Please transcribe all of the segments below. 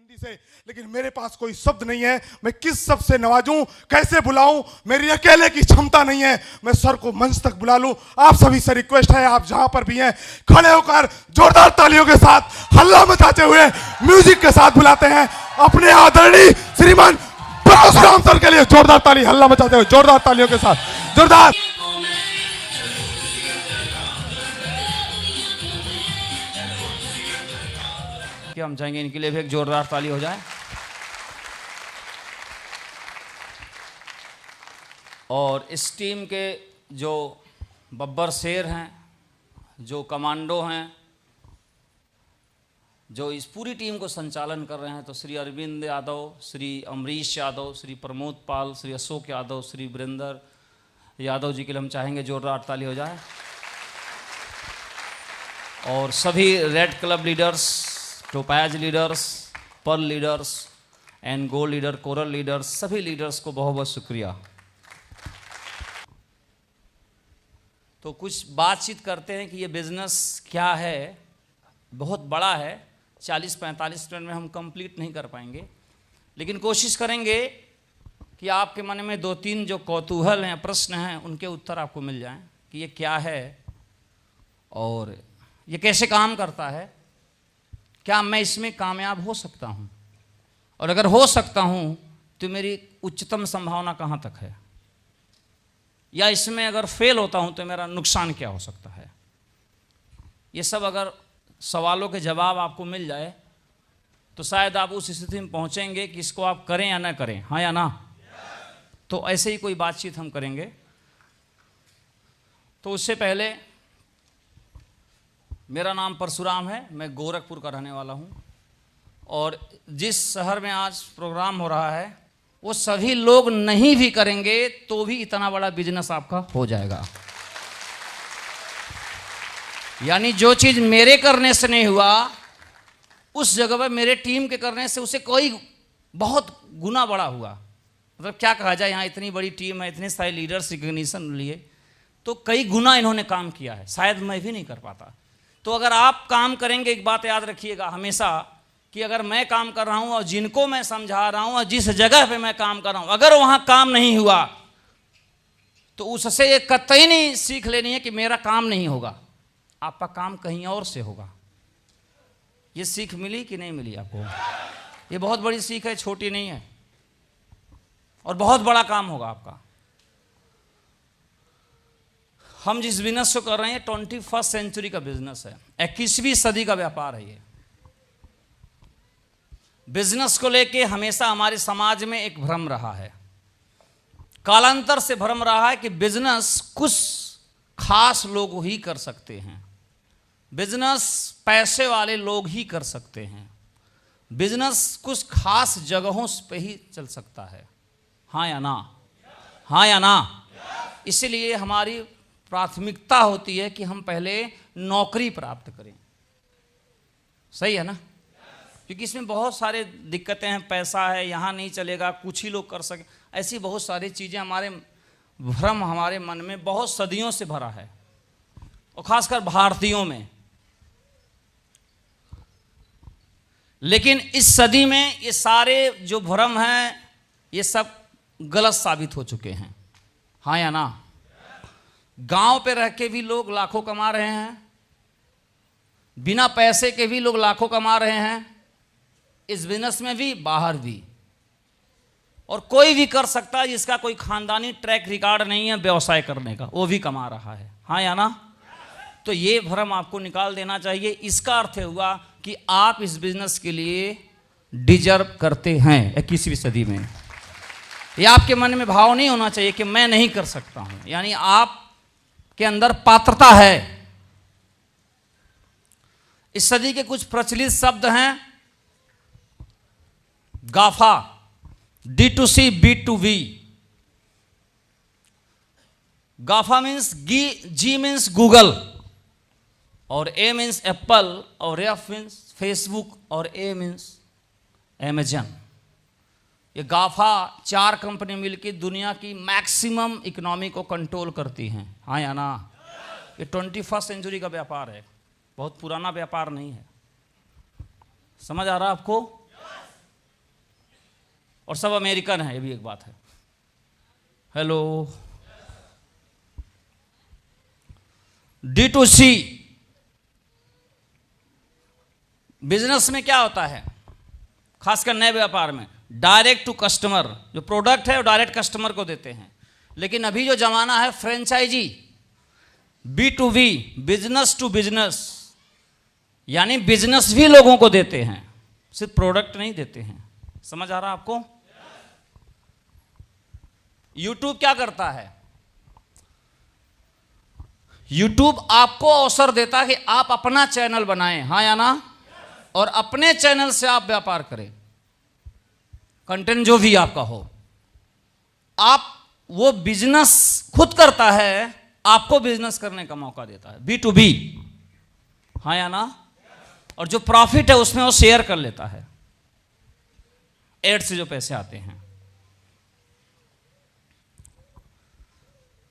बुलंदी से, लेकिन मेरे पास कोई शब्द नहीं है। मैं किस शब्द से नवाजूं, कैसे बुलाऊं, मेरी अकेले की क्षमता नहीं है। मैं सर को मंच तक बुला लूं। आप सभी से रिक्वेस्ट है, आप जहां पर भी हैं खड़े होकर जोरदार तालियों के साथ हल्ला मचाते हुए म्यूजिक के साथ बुलाते हैं अपने आदरणीय श्रीमान परशुराम सर के लिए। जोरदार ताली, हल्ला मचाते हुए जोरदार तालियों के साथ, जोरदार। कि हम चाहेंगे इनके लिए भी एक जोरदार ताली हो जाए। और इस टीम के जो बब्बर शेर हैं, जो कमांडो हैं, जो इस पूरी टीम को संचालन कर रहे हैं, तो श्री अरविंद यादव, श्री अमरीश यादव, श्री प्रमोद पाल, श्री अशोक यादव, श्री वीरेंद्र यादव जी के लिए हम चाहेंगे जोरदार ताली हो जाए। और सभी red club leaders, topaz leaders, pearl leaders and gold leader, coral leaders, सभी लीडर्स को बहुत बहुत शुक्रिया। तो कुछ बातचीत करते हैं कि ये बिजनेस क्या है। बहुत बड़ा है, 40-45 मिनट में हम कंप्लीट नहीं कर पाएंगे, लेकिन कोशिश करेंगे कि आपके मन में 2-3 जो कौतूहल हैं, प्रश्न हैं, उनके उत्तर आपको मिल जाएं कि ये क्या है और ये कैसे काम करता है। क्या मैं इसमें कामयाब हो सकता हूँ, और अगर हो सकता हूँ तो मेरी उच्चतम संभावना कहाँ तक है, या इसमें अगर फेल होता हूँ तो मेरा नुकसान क्या हो सकता है। ये सब अगर सवालों के जवाब आपको मिल जाए तो शायद आप उस स्थिति में पहुँचेंगे कि इसको आप करें या ना करें, हाँ या ना। तो ऐसे ही कोई बातचीत हम करेंगे। तो उससे पहले मेरा नाम परशुराम है, मैं गोरखपुर का रहने वाला हूँ, और जिस शहर में आज प्रोग्राम हो रहा है वो सभी लोग नहीं भी करेंगे तो भी इतना बड़ा बिजनेस आपका हो जाएगा। यानी जो चीज़ मेरे करने से नहीं हुआ, उस जगह पर मेरे टीम के करने से उसे कोई बहुत गुना बड़ा हुआ। मतलब क्या कहा जाए, यहाँ इतनी बड़ी टीम है, इतने सारे लीडर्स रिकग्निशन लिए, तो कई गुना इन्होंने काम किया है, शायद मैं भी नहीं कर पाता। तो अगर आप काम करेंगे, एक बात याद रखिएगा हमेशा कि अगर मैं काम कर रहा हूं और जिनको मैं समझा रहा हूं और जिस जगह पे मैं काम कर रहा हूं, अगर वहां काम नहीं हुआ तो उससे ये कतई नहीं सीख लेनी है कि मेरा काम नहीं होगा, आपका काम कहीं और से होगा। ये सीख मिली कि नहीं मिली आपको? ये बहुत बड़ी सीख है, छोटी नहीं है, और बहुत बड़ा काम होगा आपका। हम जिस बिजनेस को कर रहे हैं 21वीं सेंचुरी का बिजनेस है, 21वीं सदी का व्यापार है। ये बिजनेस को लेके हमेशा हमारे समाज में एक भ्रम रहा है, कालांतर से भ्रम रहा है कि बिजनेस कुछ खास लोग ही कर सकते हैं, बिजनेस पैसे वाले लोग ही कर सकते हैं, बिजनेस कुछ खास जगहों पे ही चल सकता है, हाँ या ना, हाँ या ना। इसलिए हमारी प्राथमिकता होती है कि हम पहले नौकरी प्राप्त करें, सही है ना, क्योंकि इसमें बहुत सारे दिक्कतें हैं, पैसा है, यहाँ नहीं चलेगा, कुछ ही लोग कर सके, ऐसी बहुत सारी चीज़ें, हमारे भ्रम हमारे मन में बहुत सदियों से भरा है, और खासकर भारतीयों में। लेकिन इस सदी में ये सारे जो भ्रम हैं ये सब गलत साबित हो चुके हैं, हाँ या ना। गांव पे रह के भी लोग लाखों कमा रहे हैं, बिना पैसे के भी लोग लाखों कमा रहे हैं, इस बिजनेस में भी, बाहर भी, और कोई भी कर सकता है जिसका कोई खानदानी ट्रैक रिकॉर्ड नहीं है व्यवसाय करने का, वो भी कमा रहा है, हाँ या ना। तो ये भ्रम आपको निकाल देना चाहिए। इसका अर्थ हुआ कि आप इस बिजनेस के लिए डिजर्व करते हैं 21वीं सदी में। ये आपके मन में भाव नहीं होना चाहिए कि मैं नहीं कर सकता हूं, यानी आप के अंदर पात्रता है। इस सदी के कुछ प्रचलित शब्द हैं, GAFA, D2C, B2B। GAFA means G means Google, और A मीन्स एप्पल, और F मीन्स फेसबुक, और A मीन्स अमेजन। ये गाफा 4 कंपनी मिलकर दुनिया की मैक्सिमम इकोनॉमी को कंट्रोल करती हैं, हाँ या ना। ये 21वीं सेंचुरी का व्यापार है, बहुत पुराना व्यापार नहीं है। समझ आ रहा है आपको? और सब अमेरिकन है, ये भी एक बात है। हेलो। D2C बिजनेस में क्या होता है, खासकर नए व्यापार में, डायरेक्ट टू कस्टमर। जो प्रोडक्ट है वो डायरेक्ट कस्टमर को देते हैं। लेकिन अभी जो जमाना है franchisee, B2B, business to business, यानी बिजनेस भी लोगों को देते हैं, सिर्फ प्रोडक्ट नहीं देते हैं। समझ आ रहा आपको? YouTube क्या करता है? YouTube आपको अवसर देता है कि आप अपना चैनल बनाएं, हाँ या ना, और अपने चैनल से आप व्यापार करें, कंटेंट जो भी आपका हो। आप वो बिजनेस खुद करता है, आपको बिजनेस करने का मौका देता है, B2B, हाँ या ना। और जो प्रॉफिट है उसमें वो शेयर कर लेता है, एड से जो पैसे आते हैं।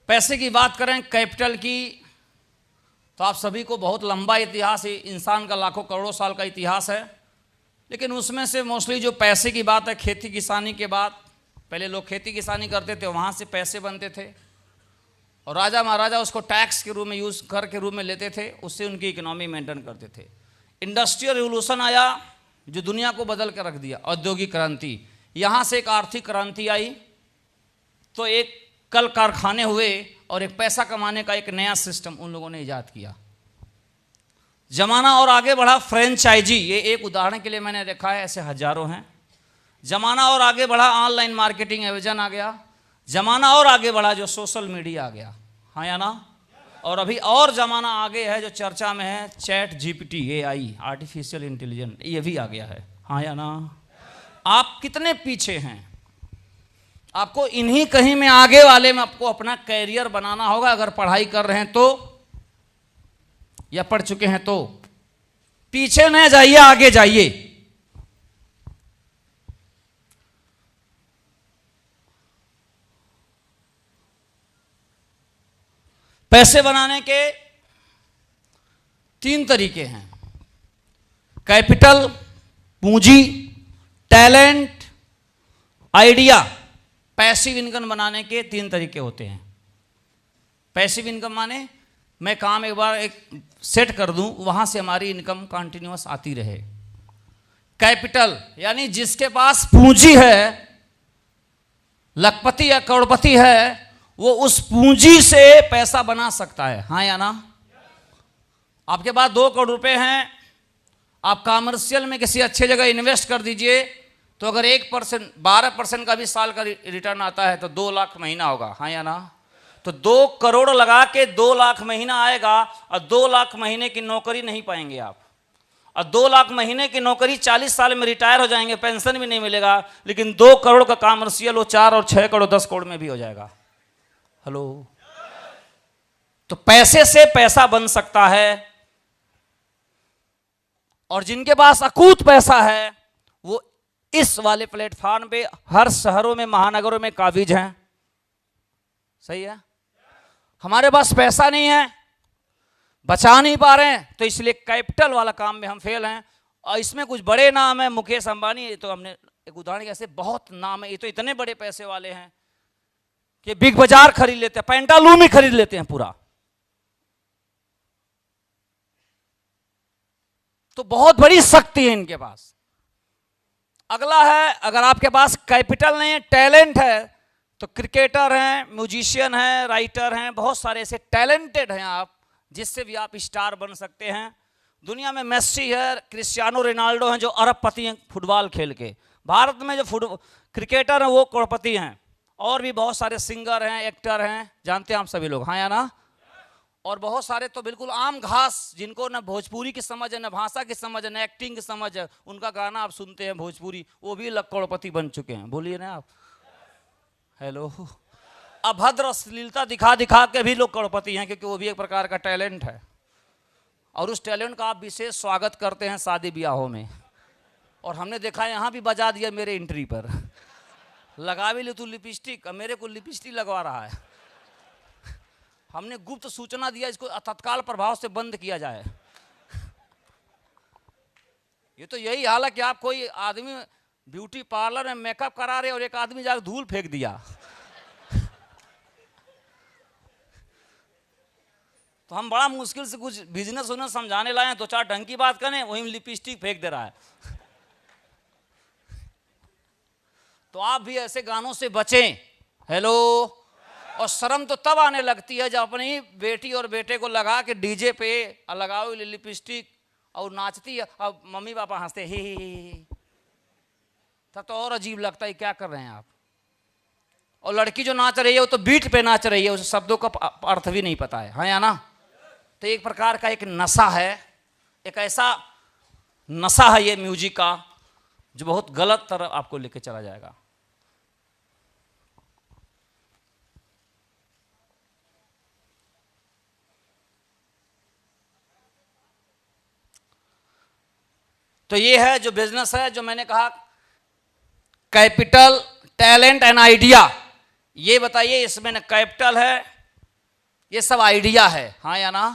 पैसे की बात करें, कैपिटल की, तो आप सभी को बहुत लंबा इतिहास है, इंसान का लाखों करोड़ों साल का इतिहास है। लेकिन उसमें से मोस्टली जो पैसे की बात है, खेती किसानी के बाद, पहले लोग खेती किसानी करते थे, वहाँ से पैसे बनते थे, और राजा महाराजा उसको टैक्स के रूप में, यूज़ कर के रूप में लेते थे, उससे उनकी इकोनॉमी मेंटेन करते थे। इंडस्ट्रियल रिवोल्यूशन आया जो दुनिया को बदल कर रख दिया, औद्योगिक क्रांति, यहाँ से एक आर्थिक क्रांति आई, तो एक कल कारखाने हुए और एक पैसा कमाने का एक नया सिस्टम उन लोगों ने इजाद किया। जमाना और आगे बढ़ा, फ्रेंचाइजी, ये एक उदाहरण के लिए मैंने देखा है, ऐसे हजारों हैं। जमाना और आगे बढ़ा, ऑनलाइन मार्केटिंग, एमेजन आ गया। जमाना और आगे बढ़ा, जो सोशल मीडिया आ गया, हाँ या ना। और अभी और जमाना आगे है जो चर्चा में है, ChatGPT, AI, आर्टिफिशियल इंटेलिजेंस, ये भी आ गया है, हाँ या ना। आप कितने पीछे हैं? आपको इन्हीं कहीं में आगे वाले में आपको अपना कैरियर बनाना होगा, अगर पढ़ाई कर रहे हैं तो, या पढ़ चुके हैं तो। पीछे न जाइए, आगे जाइए। पैसे बनाने के 3 तरीके हैं, कैपिटल, पूंजी, टैलेंट, आइडिया। पैसिव इनकम बनाने के 3 तरीके होते हैं। पैसिव इनकम माने मैं काम एक बार एक सेट कर दूं, वहां से हमारी इनकम कंटिन्यूअस आती रहे। कैपिटल यानी जिसके पास पूंजी है, लखपति या करोड़पति है, वो उस पूंजी से पैसा बना सकता है, हाँ या ना। आपके पास 2 करोड़ रुपए हैं, आप कॉमर्शियल में किसी अच्छे जगह इन्वेस्ट कर दीजिए, तो अगर 1%, 12% का भी साल का रिटर्न आता है तो 2 लाख महीना होगा, हाँ या ना। तो 2 करोड़ लगा के 2 लाख महीना आएगा, और 2 लाख महीने की नौकरी नहीं पाएंगे आप। और 2 लाख महीने की नौकरी, 40 साल में रिटायर हो जाएंगे, पेंशन भी नहीं मिलेगा। लेकिन 2 करोड़ का कॉमर्शियल वो 4 और 6 करोड़ 10 करोड़ में भी हो जाएगा। हेलो। तो पैसे से पैसा बन सकता है, और जिनके पास अकूत पैसा है वो इस वाले प्लेटफॉर्म पे हर शहरों में, महानगरों में काबिज हैं। सही है। हमारे पास पैसा नहीं है, बचा नहीं पा रहे हैं, तो इसलिए कैपिटल वाला काम में हम फेल हैं। और इसमें कुछ बड़े नाम है, मुकेश अंबानी, ये तो हमने एक उदाहरण, ऐसे बहुत नाम है, ये तो इतने बड़े पैसे वाले हैं कि बिग बाजार खरीद लेते हैं, पेंटालूम ही खरीद लेते हैं पूरा। तो बहुत बड़ी शक्ति है इनके पास। अगला है, अगर आपके पास कैपिटल नहीं है, टैलेंट है, तो क्रिकेटर हैं, म्यूजिशियन हैं, राइटर हैं, बहुत सारे ऐसे टैलेंटेड हैं आप, जिससे भी आप स्टार बन सकते हैं। दुनिया में मेस्सी है, क्रिस्टियानो रोनाल्डो हैं, जो अरबपति हैं फुटबॉल खेल के। भारत में जो क्रिकेटर हैं वो करोड़पति हैं। और भी बहुत सारे सिंगर हैं, एक्टर हैं, जानते हैं आप सभी लोग, हाँ या ना। और बहुत सारे तो बिल्कुल आम घास, जिनको न भोजपुरी की समझ है, न भाषा की समझ है, न एक्टिंग की समझ है, उनका गाना आप सुनते हैं भोजपुरी, वो भी करोड़पति बन चुके हैं। बोलिए ना आप। हेलो। अभद्र अश्लीलता दिखा दिखा के भी लोग करोड़पति हैं, क्योंकि वो भी एक प्रकार का टैलेंट है, और उस टैलेंट का आप विशेष स्वागत करते हैं शादी ब्याहों में। और हमने देखा यहाँ भी बजा दिया मेरे एंट्री पर, लगा भी ले तू लिपस्टिक, मेरे को लिपस्टिक लगवा रहा है। हमने गुप्त सूचना दिया, इसको तत्काल प्रभाव से बंद किया जाए। ये तो यही हाल है कि आप कोई आदमी ब्यूटी पार्लर में मेकअप करा रहे और एक आदमी जाकर धूल फेंक दिया। तो हम बड़ा मुश्किल से कुछ बिजनेस उन्हें समझाने लाए हैं, 2-4 ढंग की बात करें, वही लिपस्टिक फेंक दे रहा है। तो आप भी ऐसे गानों से बचें। हेलो। और शर्म तो तब आने लगती है जब अपनी बेटी और बेटे को लगा के डीजे पे लगाओ लिपस्टिक और नाचती है, अब मम्मी पापा हंसते ही, तब तो और अजीब लगता है क्या कर रहे हैं आप। और लड़की जो नाच रही है वो तो बीट पे नाच रही है, उस शब्दों का अर्थ भी नहीं पता है, हाँ या ना। तो एक प्रकार का एक नशा है, एक ऐसा नशा है ये म्यूजिक का जो बहुत गलत तरफ आपको लेके चला जाएगा। तो ये है जो बिजनेस है, जो मैंने कहा कैपिटल, टैलेंट एंड आइडिया। ये बताइए इसमें न कैपिटल है, ये सब आइडिया है, हाँ या ना।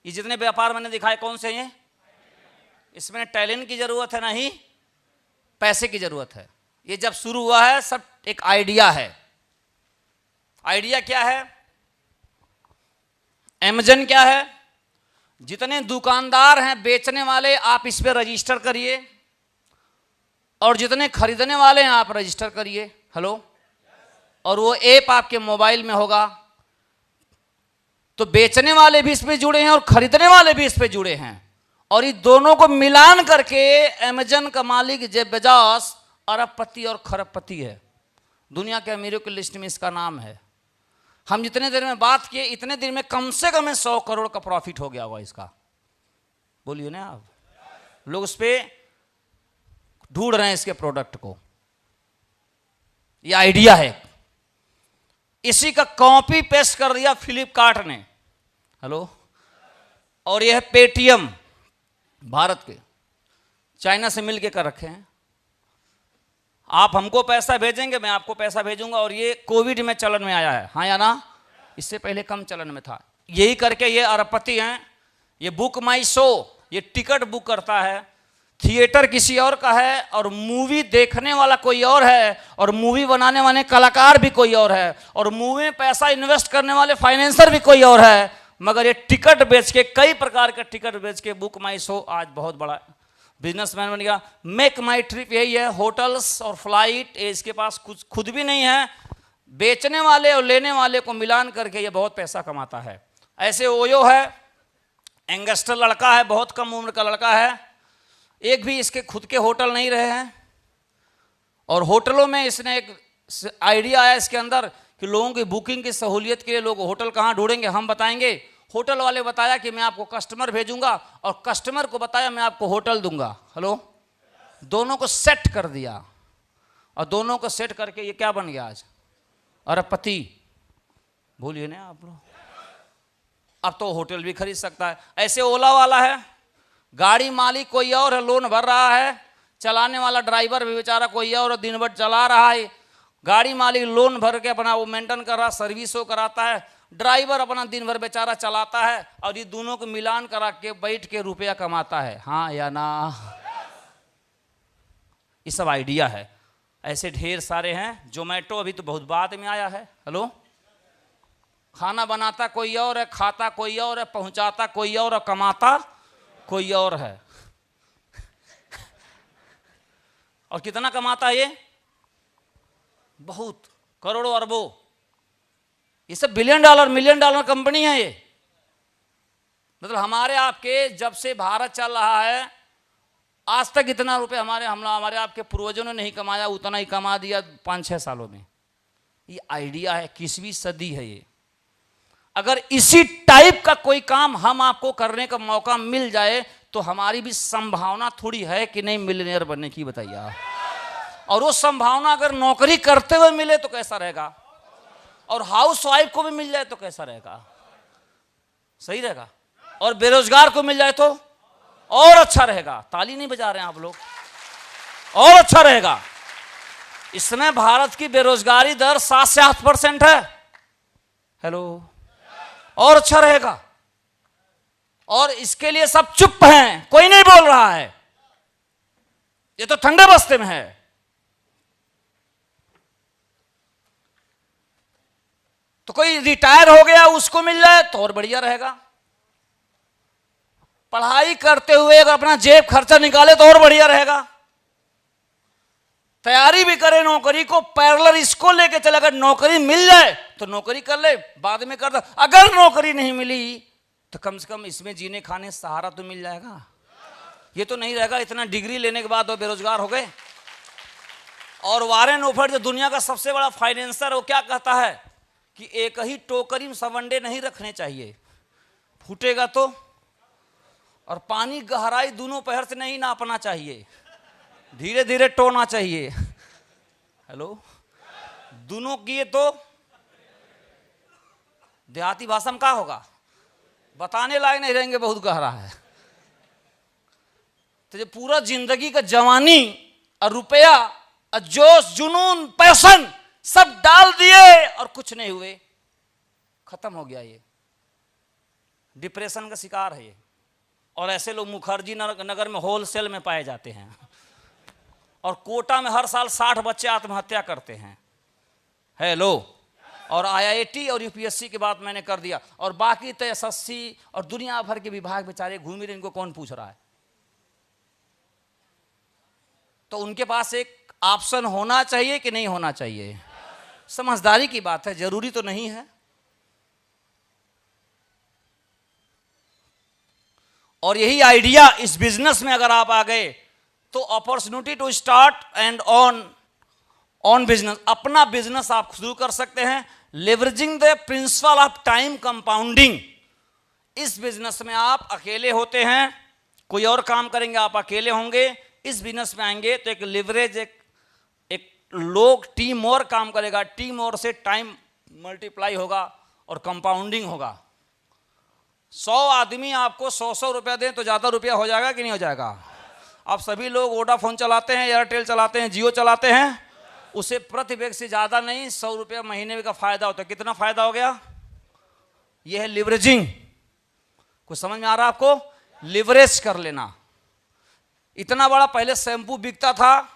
ये जितने व्यापार मैंने दिखाए कौन से हैं? इसमें टैलेंट की जरूरत है, नहीं पैसे की जरूरत है। ये जब शुरू हुआ है सब एक आइडिया है। आइडिया क्या है? अमेज़न क्या है? जितने दुकानदार हैं बेचने वाले, आप इस पे रजिस्टर करिए, और जितने खरीदने वाले हैं आप रजिस्टर करिए। हेलो। और वो ऐप आपके मोबाइल में होगा, तो बेचने वाले भी इस पे जुड़े हैं और खरीदने वाले भी इस पे जुड़े हैं, और ये दोनों को मिलान करके अमेज़न का मालिक जेफ बेजोस अरबपति और खरबपति है। दुनिया के अमीरों की लिस्ट में इसका नाम है। हम जितने देर में बात किए इतने दिन में कम से कम 100 करोड़ का प्रॉफिट हो गया होगा इसका। बोलिए ना आप। लोग उस पर ढूंढ रहे हैं इसके प्रोडक्ट को। ये आइडिया है, इसी का कॉपी पेस्ट कर दिया फ्लिपकार्ट ने। हेलो। और यह है पेटीएम, भारत के, चाइना से मिलके कर रखे हैं। आप हमको पैसा भेजेंगे, मैं आपको पैसा भेजूंगा, और ये कोविड में चलन में आया है, हाँ या ना। इससे पहले कम चलन में था। यही करके ये अरबपति हैं। ये बुक माई शो, ये टिकट बुक करता है, थिएटर किसी और का है, और मूवी देखने वाला कोई और है, और मूवी बनाने वाले कलाकार भी कोई और है, और मूवी में पैसा इन्वेस्ट करने वाले फाइनेंसर भी कोई और है। मगर ये टिकट बेच के, कई प्रकार के टिकट बेच के बुक माई शो आज बहुत बड़ा बिजनेसमैन बन गया। मेक माई ट्रिप यही है, होटल्स और फ्लाइट, इसके पास कुछ खुद भी नहीं है, बेचने वाले और लेने वाले को मिलान करके ये बहुत पैसा कमाता है। ऐसे ओयो है, एंगस्टर लड़का है, बहुत कम उम्र का लड़का है, एक भी इसके खुद के होटल नहीं रहे हैं, और होटलों में इसने एक आइडिया आया इसके अंदर कि लोगों की बुकिंग की सहूलियत के लिए लोग होटल कहाँ ढूंढेंगे, हम बताएंगे। होटल वाले बताया कि मैं आपको कस्टमर भेजूंगा, और कस्टमर को बताया मैं आपको होटल दूंगा। हेलो। दोनों को सेट कर दिया, और दोनों को सेट करके ये क्या बन गया आज? अरबपति। भूलिए ना आप लोग। अब तो होटल भी खरीद सकता है। ऐसे ओला वाला है, गाड़ी मालिक कोई और है, लोन भर रहा है, चलाने वाला ड्राइवर भी बेचारा कोई और दिन भर चला रहा है। गाड़ी मालिक लोन भर के अपना वो मेंटेन कर रहा, सर्विस वो कराता है, ड्राइवर अपना दिन भर बेचारा चलाता है, और ये दोनों को मिलान करा के बैठ के रुपया कमाता है, हाँ या ना। ये सब आइडिया है। ऐसे ढेर सारे हैं। जोमेटो अभी तो बहुत बाद में आया है। हेलो। खाना बनाता कोई और है, खाता कोई और है, पहुंचाता कोई और, कमाता कोई और है। और कितना कमाता है ये? बहुत, करोड़ों अरबों। ये सब $1 बिलियन $1 मिलियन कंपनी है ये। मतलब हमारे आपके जब से भारत चल रहा है आज तक इतना रुपए हमारे आपके पूर्वजों ने नहीं कमाया, उतना ही कमा दिया 5-6 सालों में। ये आइडिया है, 21वीं सदी है ये। अगर इसी टाइप का कोई काम हम आपको करने का मौका मिल जाए तो हमारी भी संभावना थोड़ी है कि नहीं मिलियनेयर बनने की, बताइए आप। और वो संभावना अगर नौकरी करते हुए मिले तो कैसा रहेगा, और हाउस वाइफ को भी मिल जाए तो कैसा रहेगा? सही रहेगा। और बेरोजगार को मिल जाए तो और अच्छा रहेगा। ताली नहीं बजा रहे हैं आप लोग? और अच्छा रहेगा। इसमें भारत की बेरोजगारी दर 7 से 8% है। हेलो। और अच्छा रहेगा। और इसके लिए सब चुप हैं, कोई नहीं बोल रहा है। ये तो ठंडे बस्ते में है। तो कोई रिटायर हो गया उसको मिल जाए तो और बढ़िया रहेगा। पढ़ाई करते हुए अगर अपना जेब खर्चा निकाले तो और बढ़िया रहेगा। तैयारी भी करे नौकरी को, पैरेलल इसको लेके चले, अगर नौकरी मिल जाए तो नौकरी कर ले, बाद में कर दो। अगर नौकरी नहीं मिली तो कम से कम इसमें जीने खाने सहारा तो मिल जाएगा। ये तो नहीं रहेगा इतना डिग्री लेने के बाद वो बेरोजगार हो गए। और वारेन बफेट जो दुनिया का सबसे बड़ा फाइनेंसर, वो क्या कहता है कि एक ही टोकरी में सब अंडे नहीं रखने चाहिए, फूटेगा तो। और पानी गहराई दोनों पैर से नहीं नापना चाहिए, धीरे धीरे टोना चाहिए। हेलो, दोनों किए तो देहाती भाषा में क्या होगा, बताने लायक नहीं रहेंगे, बहुत गहरा है। तो जो पूरा जिंदगी का जवानी और रुपया और जोश जुनून पैशन सब डाल दिए और कुछ नहीं हुए, खत्म हो गया। ये डिप्रेशन का शिकार है ये। और ऐसे लोग मुखर्जी नगर में होलसेल में पाए जाते हैं। और कोटा में हर साल 60 बच्चे आत्महत्या करते हैं। हेलो, और आईआईटी और यूपीएससी की बात मैंने कर दिया, और बाकी तो एसएससी और दुनिया भर के विभाग बेचारे घूम रहे, इनको कौन पूछ रहा है। तो उनके पास एक ऑप्शन होना चाहिए कि नहीं होना चाहिए। समझदारी की बात है, जरूरी तो नहीं है। और यही आइडिया इस बिजनेस में अगर आप आ गए तो opportunity to start and own business, अपना बिजनेस आप शुरू कर सकते हैं। Leveraging the principle of time compounding. इस बिजनेस में आप अकेले होते हैं, कोई और काम करेंगे, आप अकेले होंगे। इस बिजनेस में आएंगे तो एक लिवरेज, एक लोग टीम और काम करेगा, टीम और से टाइम मल्टीप्लाई होगा और कंपाउंडिंग होगा। 100 आदमी आपको 100 रुपया दें तो ज़्यादा रुपया हो जाएगा कि नहीं हो जाएगा। आप सभी लोग वोडाफोन चलाते हैं, एयरटेल चलाते हैं, जियो चलाते हैं, उसे प्रति व्यक्ति से ज़्यादा नहीं 100 रुपया महीने का फायदा होता है। कितना फायदा हो गया? यह है लिवरेजिंग। कुछ समझ में आ रहा है आपको? लिवरेज कर लेना। इतना बड़ा पहले शैम्पू बिकता था,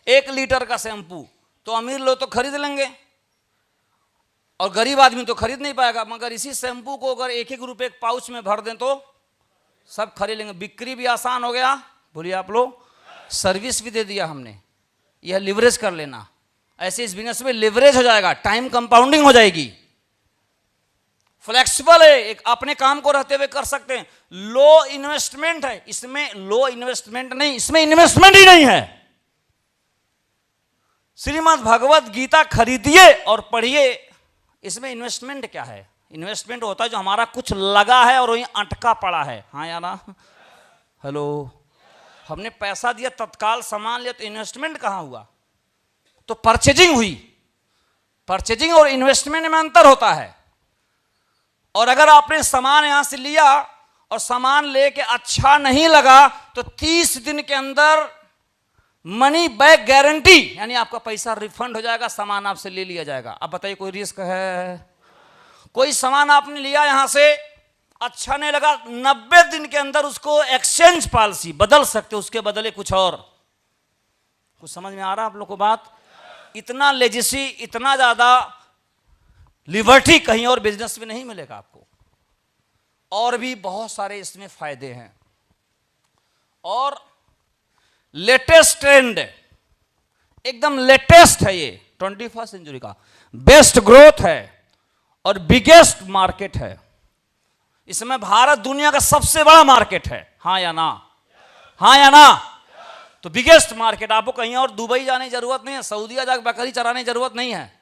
1 लीटर का शैम्पू, तो अमीर लोग तो खरीद लेंगे और गरीब आदमी तो खरीद नहीं पाएगा। मगर इसी शैम्पू को अगर 1-1 रुपए के पाउच में भर दें तो सब खरीद लेंगे। बिक्री भी आसान हो गया, बोलिए आप लोग, सर्विस भी दे दिया हमने। यह लिवरेज कर लेना। ऐसे इस बिजनेस में लिवरेज हो जाएगा, टाइम कंपाउंडिंग हो जाएगी। फ्लेक्सिबल है, एक अपने काम को रहते हुए कर सकते हैं। लो इन्वेस्टमेंट है इसमें, लो इन्वेस्टमेंट नहीं, इसमें इन्वेस्टमेंट ही नहीं है। श्रीमद् भगवत गीता खरीदिए और पढ़िए। इसमें इन्वेस्टमेंट क्या है? इन्वेस्टमेंट होता है जो हमारा कुछ लगा है और वहीं अटका पड़ा है। हाँ या ना? हेलो, हमने पैसा दिया, तत्काल सामान लिया, तो इन्वेस्टमेंट कहाँ हुआ? तो परचेजिंग हुई। परचेजिंग और इन्वेस्टमेंट में अंतर होता है। और अगर आपने सामान यहां से लिया और सामान लेके अच्छा नहीं लगा तो 30 दिन के अंदर मनी बैक गारंटी, यानी आपका पैसा रिफंड हो जाएगा, सामान आपसे ले लिया जाएगा। अब बताइए कोई रिस्क है? कोई सामान आपने लिया यहां से, अच्छा नहीं लगा, 90 दिन के अंदर उसको एक्सचेंज पॉलिसी बदल सकते, उसके बदले कुछ और। कुछ समझ में आ रहा है आप लोग को बात? इतना लेजिसी, इतना ज्यादा लिबर्टी कहीं और बिजनेस में नहीं मिलेगा आपको। और भी बहुत सारे इसमें फायदे हैं। और लेटेस्ट ट्रेंड, एकदम लेटेस्ट है ये, 21st सेंचुरी का बेस्ट ग्रोथ है और बिगेस्ट मार्केट है। इसमें भारत दुनिया का सबसे बड़ा मार्केट है। हाँ या ना? हाँ या ना? तो बिगेस्ट मार्केट, आपको कहीं और दुबई जाने की जरूरत नहीं है, सऊदीया जाकर बकरी चराने की जरूरत नहीं है,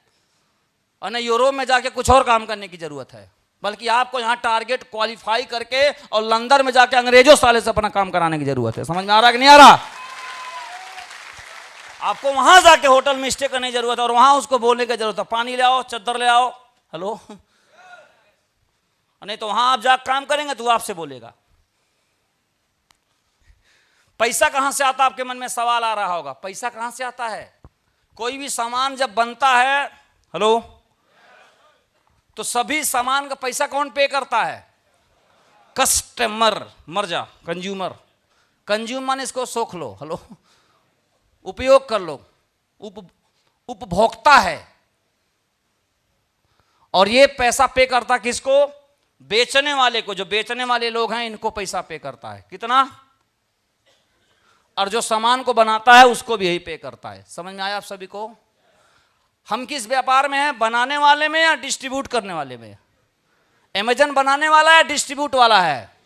और न यूरोप में जाके कुछ और काम करने की जरूरत है। बल्कि आपको यहाँ टारगेट क्वालिफाई करके और लंदन में जाके अंग्रेजों साले से अपना काम कराने की जरूरत है। समझ में आ रहा कि नहीं आ रहा? आपको वहां जाके होटल में स्टे करने की जरूरत है और वहां उसको बोलने की जरूरत है, पानी ले आओ, चद्दर ले आओ। हेलो, नहीं तो वहां आप जाकर काम करेंगे तो आपसे बोलेगा। पैसा कहां से आता? आपके मन में सवाल आ रहा होगा, पैसा कहां से आता है? कोई भी सामान जब बनता है, हेलो, तो सभी सामान का पैसा कौन पे करता है? कस्टमर, मर जा, कंज्यूमर। कंज्यूमर इसको सोख लो, हेलो, उपयोग कर लो, उपभोक्ता है। और ये पैसा पे करता किसको? बेचने वाले को। जो बेचने वाले लोग हैं इनको पैसा पे करता है। कितना? और जो सामान को बनाता है उसको भी यही पे करता है। समझ में आया आप सभी को? हम किस व्यापार में हैं? बनाने वाले में या डिस्ट्रीब्यूट करने वाले में? अमेजन बनाने वाला है, डिस्ट्रीब्यूट वाला है?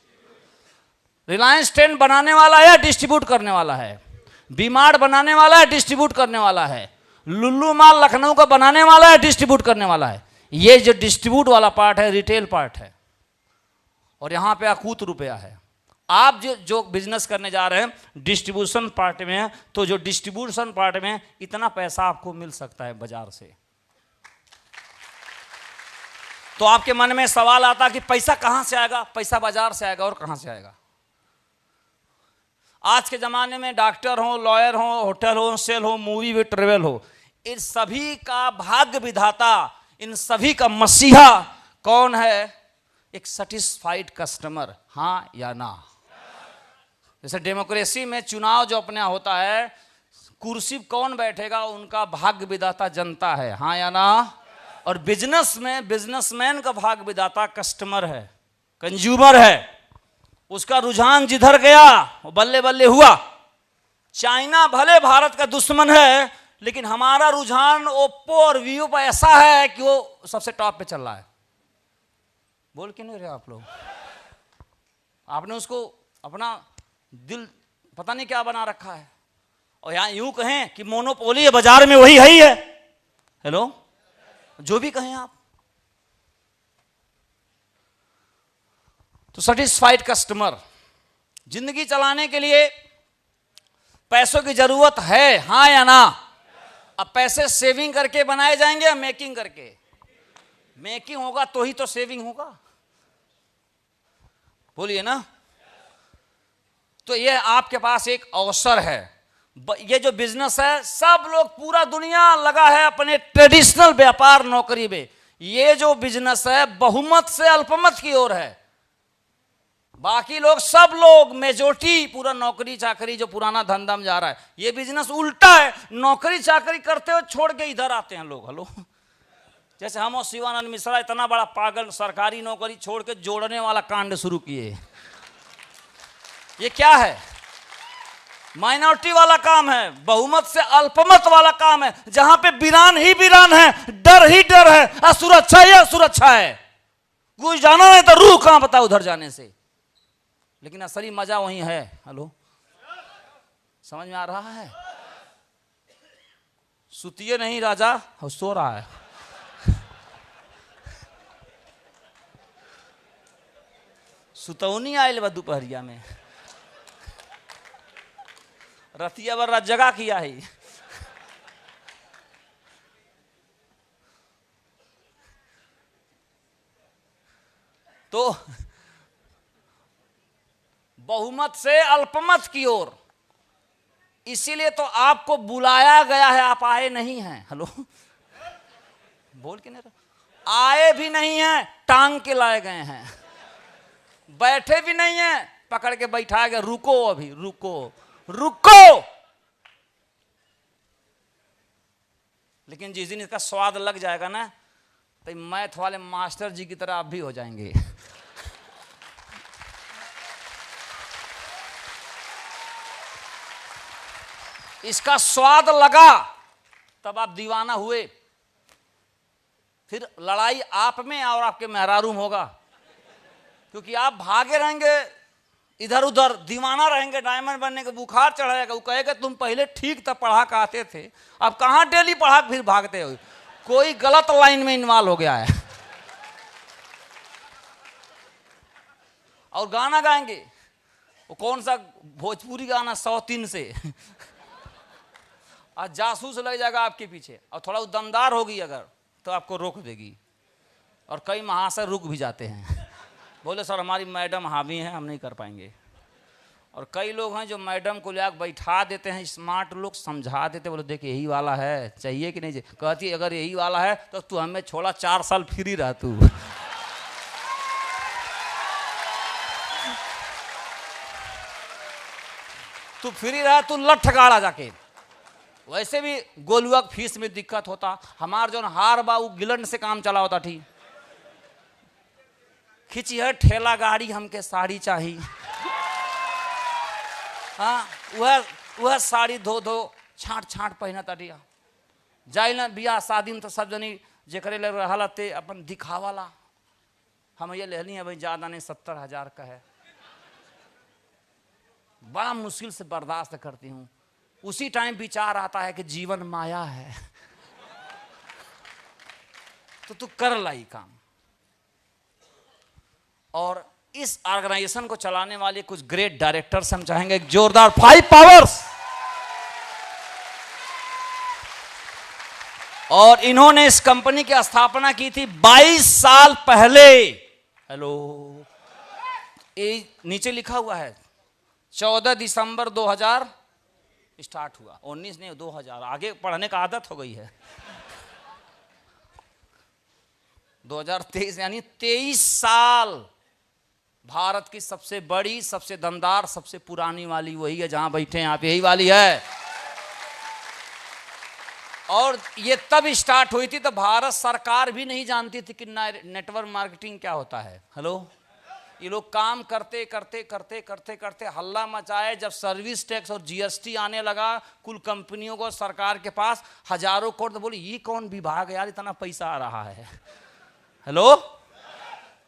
रिलायंस ट्रेंड बनाने वाला है या डिस्ट्रीब्यूट करने वाला है? वी-मार्ट बनाने वाला है, डिस्ट्रीब्यूट करने वाला है? लुल्लू माल लखनऊ का बनाने वाला है, डिस्ट्रीब्यूट करने वाला है? ये जो डिस्ट्रीब्यूट वाला पार्ट है, रिटेल पार्ट है, और यहां पे अकूत रुपया है। आप जो बिजनेस करने जा रहे हैं डिस्ट्रीब्यूशन पार्ट में है, तो जो डिस्ट्रीब्यूशन पार्ट में इतना पैसा आपको मिल सकता है बाजार से। तो आपके मन में सवाल आता कि पैसा कहां से आएगा? पैसा बाजार से आएगा। और कहां से आएगा? आज के जमाने में डॉक्टर हो, लॉयर हो, होटल हो, सेल हो, मूवी भी, ट्रेवल हो, इन सभी का भाग्य विधाता, इन सभी का मसीहा कौन है? एक सेटिस्फाइड कस्टमर। हाँ या ना? जैसे डेमोक्रेसी में चुनाव जो अपने यहाँ होता है, कुर्सी कौन बैठेगा उनका भाग्य विधाता जनता है। हाँ या ना? और बिजनेस में बिजनेसमैन का भाग्य विधाता कस्टमर है, कंज्यूमर है। उसका रुझान जिधर गया वो बल्ले बल्ले हुआ। चाइना भले भारत का दुश्मन है, लेकिन हमारा रुझान ओप्पो और वीवो पर ऐसा है कि वो सबसे टॉप पे चल रहा है। बोल क्यों नहीं रहे आप लोग? आपने उसको अपना दिल पता नहीं क्या बना रखा है। और यहां यूं कहें कि मोनोपोली है बाजार में, वही है ही है। हेलो, जो भी कहें आप। तो सेटिस्फाइड कस्टमर। जिंदगी चलाने के लिए पैसों की जरूरत है, हाँ या ना? अब पैसे सेविंग करके बनाए जाएंगे या मेकिंग करके? मेकिंग होगा तो ही तो सेविंग होगा। बोलिए ना। तो ये आपके पास एक अवसर है। ये जो बिजनेस है, सब लोग, पूरा दुनिया लगा है अपने ट्रेडिशनल व्यापार नौकरी में। ये जो बिजनेस है बहुमत से अल्पमत की ओर है। बाकी लोग, सब लोग, मेजोरिटी पूरा नौकरी चाकरी, जो पुराना धंधा में जा रहा है। ये बिजनेस उल्टा है, नौकरी चाकरी करते हुए छोड़ के इधर आते हैं लोग। हेलो, जैसे हम और शिवानंद मिश्रा इतना बड़ा पागल, सरकारी नौकरी छोड़ के जोड़ने वाला कांड शुरू किए। ये क्या है? माइनॉरिटी वाला काम है, बहुमत से अल्पमत वाला काम है, जहां पे वीरान ही वीरान है, डर ही डर है, असुरक्षा ही असुरक्षा है। कुछ जाना नहीं तो रूह कहां पता उधर जाने से। लेकिन असली मजा वहीं है। हेलो, समझ में आ रहा है? सुतिए नहीं राजा, सो रहा है। सुतौनी आयल बा दोपहरिया में, रतिया बर रात जगा किया है। तो बहुमत से अल्पमत की ओर, इसीलिए तो आपको बुलाया गया है, आप आए नहीं हैं। हेलो, बोल के नहीं रहा? आए भी नहीं हैं, टांग के लाए गए हैं। बैठे भी नहीं हैं, पकड़ के बैठा गया। रुको, अभी रुको, रुको। लेकिन जिस दिन इसका स्वाद लग जाएगा ना, तो मैथ वाले मास्टर जी की तरह आप भी हो जाएंगे। इसका स्वाद लगा तब आप दीवाना हुए। फिर लड़ाई आप में और आपके मेहरारू में होगा, क्योंकि आप भागे रहेंगे इधर उधर, दीवाना रहेंगे, डायमंड बनने का बुखार चढ़ाएगा। वो कहेगा तुम पहले ठीक तब पढ़ा के आते थे, अब कहां डेली पढ़ा फिर भागते हो? कोई गलत लाइन में इन्वॉल्व हो गया है। और गाना गाएंगे, वो कौन सा भोजपुरी गाना, 103 से। आज जासूस लग जाएगा आपके पीछे, और थोड़ा दमदार होगी अगर तो आपको रोक देगी। और कई महाशय रुक भी जाते हैं, बोले सर हमारी मैडम हावी हैं, हम नहीं कर पाएंगे। और कई लोग हैं जो मैडम को ले बैठा देते हैं, स्मार्ट लोग समझा देते, बोले देख यही वाला है, चाहिए कि नहीं चाहिए? कहती अगर यही वाला है तो तू हमें छोड़ा 4 साल फ्री रह तू। तू फ्री रहा, तू लठ गाड़ा जाके। वैसे भी गोलुआ फीस में दिक्कत होता, हमार जो हार बा गिलन से काम चला होता थी। खिंची है ठेला गाड़ी, हमके साड़ी चाहिए। हाँ, वह साड़ी धो छाट छाट पहना ताटिया। जाइल ना बियाह शादी में तो सब जनी जेकरे लग रहा ते अपन दिखावाला। हम ये लेनी है भाई, ज्यादा नहीं 70,000 का है। बड़ा मुश्किल से बर्दाश्त करती हूँ। उसी टाइम विचार आता है कि जीवन माया है। तो तू कर लाई काम। और इस ऑर्गेनाइजेशन को चलाने वाले कुछ ग्रेट डायरेक्टर्स हम चाहेंगे, एक जोरदार 5 पावर्स। और इन्होंने इस कंपनी की स्थापना की थी 22 साल पहले। हेलो, ये नीचे लिखा हुआ है 14 दिसंबर 2000 स्टार्ट हुआ, 19 नहीं 2000। आगे पढ़ने का आदत हो गई है। 2023 यानी 23 साल। भारत की सबसे बड़ी, सबसे दमदार, सबसे पुरानी वाली वही है जहां बैठे हैं आप, यही वाली है। और ये तब स्टार्ट हुई थी तो भारत सरकार भी नहीं जानती थी कि नेटवर्क मार्केटिंग क्या होता है। हेलो, ये लोग काम करते करते करते करते करते हल्ला मचाए। जब सर्विस टैक्स और जीएसटी आने लगा कुल कंपनियों को सरकार के पास हजारों करोड़, तो बोले ये कौन विभाग है यार, इतना पैसा आ रहा है। हेलो,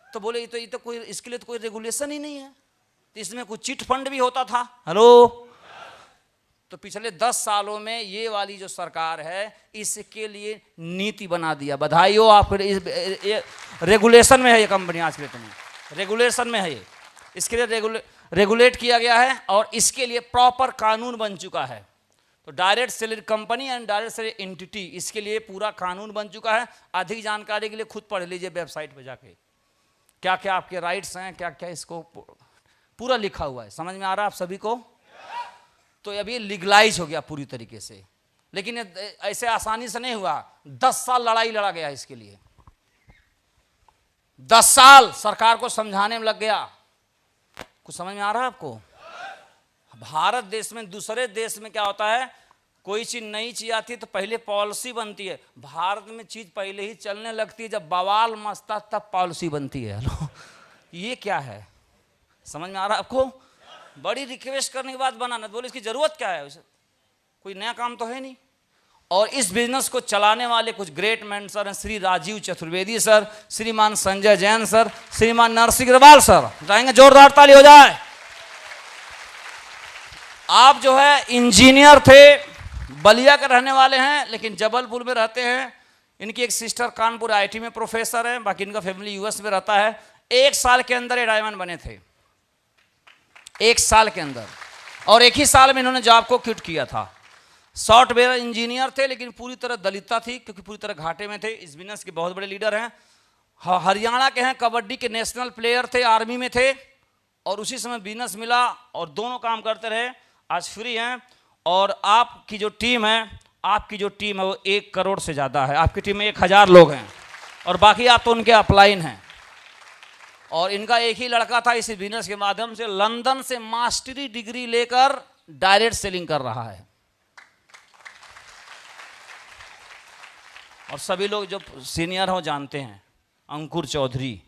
तो बोले ये तो कोई, इसके लिए तो कोई रेगुलेशन ही नहीं है। तो इसमें कुछ चिट फंड भी होता था। हेलो, तो पिछले 10 सालों में ये वाली जो सरकार है इसके लिए नीति बना दिया। बधाई हो आपको। रेगुलेशन में है ये कंपनी आज के डेट में, रेगुलेशन में है ये। इसके लिए रेगुलेट किया गया है और इसके लिए प्रॉपर कानून बन चुका है। तो direct seller company and direct seller entity, इसके लिए पूरा कानून बन चुका है। अधिक जानकारी के लिए खुद पढ़ लीजिए वेबसाइट पे जाके, क्या क्या आपके राइट्स हैं, क्या क्या इसको पूरा लिखा हुआ है। समझ में आ रहा है आप सभी को? तो अभी लीगलाइज हो गया पूरी तरीके से। लेकिन ऐसे आसानी से नहीं हुआ। 10 साल लड़ाई लड़ा गया इसके लिए। 10 साल सरकार को समझाने में लग गया। कुछ समझ में आ रहा है आपको? भारत देश में, दूसरे देश में क्या होता है, कोई चीज नई चीज आती है तो पहले पॉलिसी बनती है। भारत में चीज पहले ही चलने लगती है, जब बवाल मचता तब पॉलिसी बनती है। हेलो, ये क्या है? समझ में आ रहा है आपको? बड़ी रिक्वेस्ट करने के बाद बनाना, बोले इसकी जरूरत क्या है, कोई नया काम तो है नहीं। और इस बिजनेस को चलाने वाले कुछ ग्रेट मैन सर हैं, श्री राजीव चतुर्वेदी सर, श्रीमान संजय जैन सर, श्रीमान नरसिंह अग्रवाल सर। जाएंगे, जोरदार ताली हो जाए। आप जो है इंजीनियर थे, बलिया के रहने वाले हैं लेकिन जबलपुर में रहते हैं। इनकी एक सिस्टर कानपुर आईटी में प्रोफेसर है, बाकी इनका फैमिली यूएस में रहता है। 1 साल के अंदर ये डायमंड बने थे, 1 साल के अंदर। और 1 ही साल में इन्होंने जॉब को क्विट किया था। सॉफ्टवेयर इंजीनियर थे लेकिन पूरी तरह दलिता थी, क्योंकि पूरी तरह घाटे में थे। इस बिजनेस के बहुत बड़े लीडर हैं। हरियाणा के हैं, कबड्डी के नेशनल प्लेयर थे, आर्मी में थे। और उसी समय बिजनेस मिला और दोनों काम करते रहे। आज फ्री हैं। और आपकी जो टीम है, वो 1 करोड़ से ज़्यादा है। आपकी टीम में 1000 लोग हैं और बाकी आप तो उनके अपलाइन हैं। और इनका एक ही लड़का था इस बिजनेस के माध्यम से लंदन से मास्टरी डिग्री लेकर डायरेक्ट सेलिंग कर रहा है। और सभी लोग जो सीनियर हो जानते हैं, अंकुर चौधरी